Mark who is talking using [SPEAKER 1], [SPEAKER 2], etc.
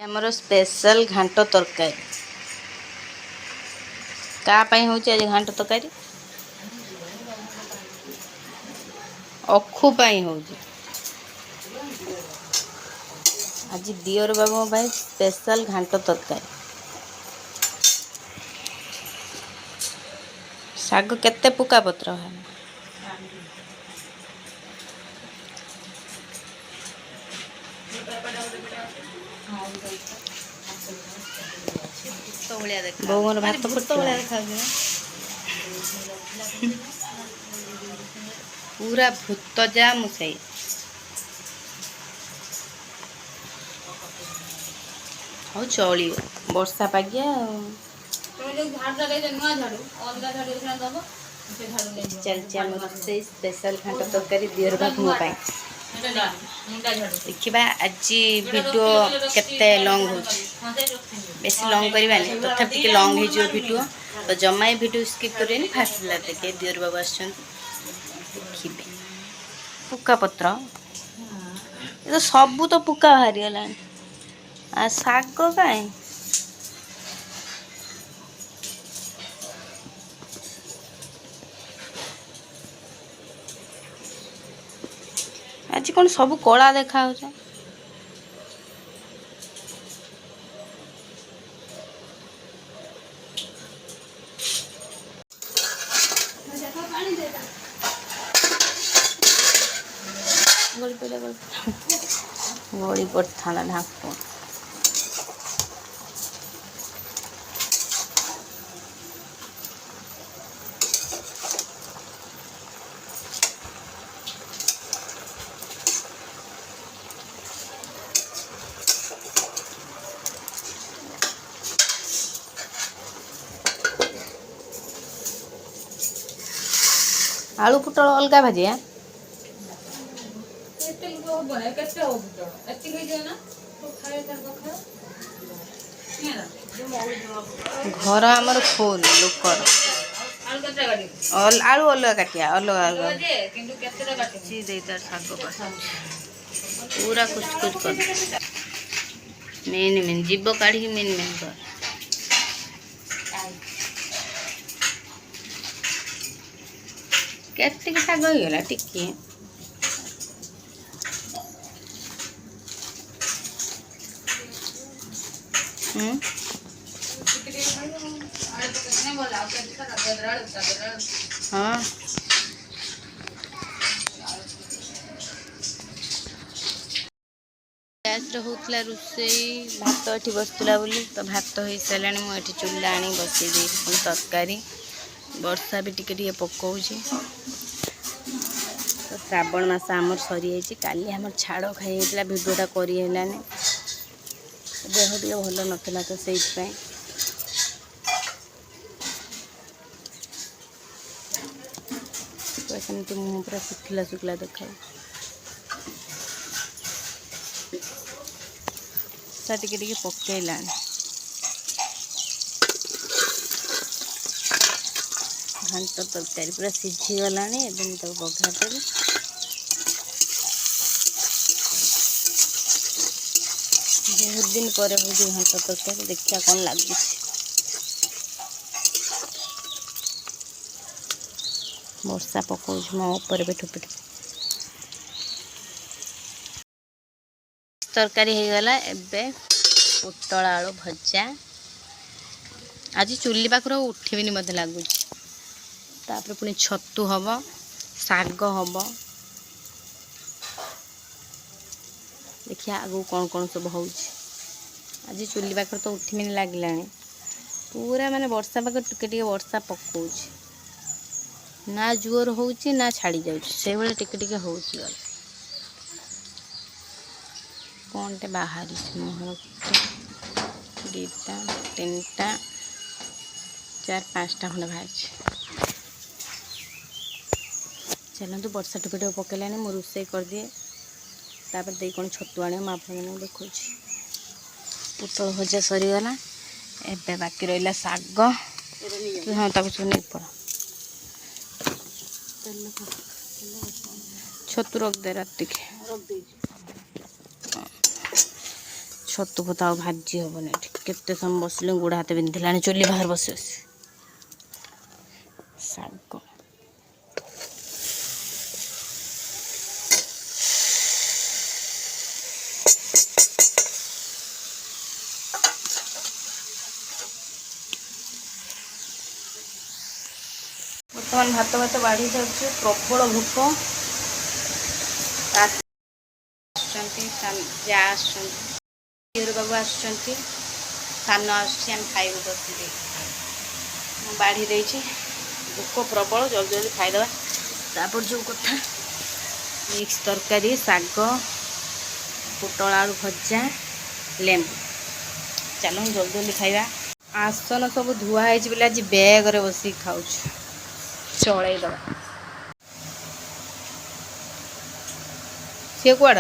[SPEAKER 1] ଆମର ସ୍ପେଶାଲ ଘାଣ୍ଟ ତରକାରୀ କା ପାଇଁ ହେଉଛି ଆଜି ଘାଣ୍ଟ ତରକାରୀ ଅଖୁ ପାଇଁ ହେଉଛି ଆଜି ଦିଅର ବାବୁଙ୍କ ପାଇଁ ସ୍ପେଶାଲ ଘାଣ୍ଟ ତରକାରୀ ଶାଗ କେତେ ପୁକା ପତ୍ର ବୋଉ ମୋର ଭାତ ପୁରା ଭୂତ ଯା ମୁଁ ସେଇ ହଉ ଚଳିବ ବର୍ଷା ପାଗିଆ ଆଉ ଚାଲିଛି ଆମର ରୋଷେଇ ସ୍ପେଶାଲ ଘାଣ୍ଟ ତରକାରୀ ଦିଅର ବାବୁଙ୍କ ପାଇଁ ଦେଖିବା ଆଜି ଭିଡ଼ିଓ କେତେ ଲଙ୍ଗ୍ ହେଉଛି ବେଶୀ ଲଙ୍ଗ୍ କରିବାନି ତଥାପି ଟିକେ ଲଙ୍ଗ୍ ହେଇଯିବ ଭିଡ଼ିଓ ତ ଜମା ଭିଡ଼ିଓ ସ୍କିପ୍ କରିବେନି ଫାଷ୍ଟ ପିଲା ଦେଖେ ଦିଅର ବାବୁ ଆସିଛନ୍ତି ଦେଖିବେ ପୁକା ପତ୍ର ଏ ତ ସବୁ ତ ପୁକା ବାହାରିଗଲାଣି ଆଉ ଶାଗ କାଇଁ ଆଜି କ'ଣ ସବୁ କଳା ଦେଖାଯାଉଛି ଗଳି ପଡ଼ିଥାନ୍ତା ଢାଙ୍କୁଣ आलू पुटल अलगा भाजिया घर आमर फुल लोकर आलू अलग काटिया अलग अलग पूरा कुछ कुछ कर मेन मेन जीव काढ़ी मेन मेन कर केते शाग होगला टिके हाँ गैस होता रोसई भात ये बसला बोली तो भात हो सारे मुझे चूल्हा आनी बसई दी तरकारी वर्षा भी टिके पकाऊँ तो श्रावण मास आमर सरी जाइए काली आम छाड़ खाई भिडियोटा करनी देह टे भल नाला तो से सेमती मुँह पूरा सुखला सुखला देखा टिके पकईला घांट तरकारी पूरा सीझीगला बघार देवी बहुत दिन पर घांट तरकारी देखा कौन लगे वर्षा पकाऊ मो उपर भी ठुपी तरकारी हो गला एबे पोटल आलू भजा आज चुली पाखर उठबी मत लगुच तापर पुणी छतु हम शाग हम देखिए आगू कौन कौन सब हो आज चुली पाखर तो उठबी लगे पूरा माने वर्षा पाख टिके वर्षा पकाऊ ना जोर हो ना छाड़ी जाए टिके हो कौनटे बाहर मुहर दुटा तीन टा चार पाँचटा खंड बाहर चलते वर्षा टिके टिके पकड़ानी मु रोसे कर दिए तापर दे कौन छतु आने आप देखा पोटल भजा सरीगला एबे बाकी रहा शाग हाँ ताको सब नहीं पड़ा छतु रख दे रात के छतु फतु भाजी हेनी केते समय बसले गोड़ हाथ बिंधिला चुली बाहर बस शाग बर्तमान भात भात बाढ़ी जाऊँ प्रबल भूक बाबू आम खाइबू बस बाढ़ी दे भूक प्रबल जल्दी जल्दी खाईदे तापर जो कथा मिक्स तरकारी शाग पोटल आलू भजा लेम्बू चलो जल्दी जल्दी खाइबा आसन सब धुआई बोले आज बैग बसिक खाऊ चलईदबा सी कुआड़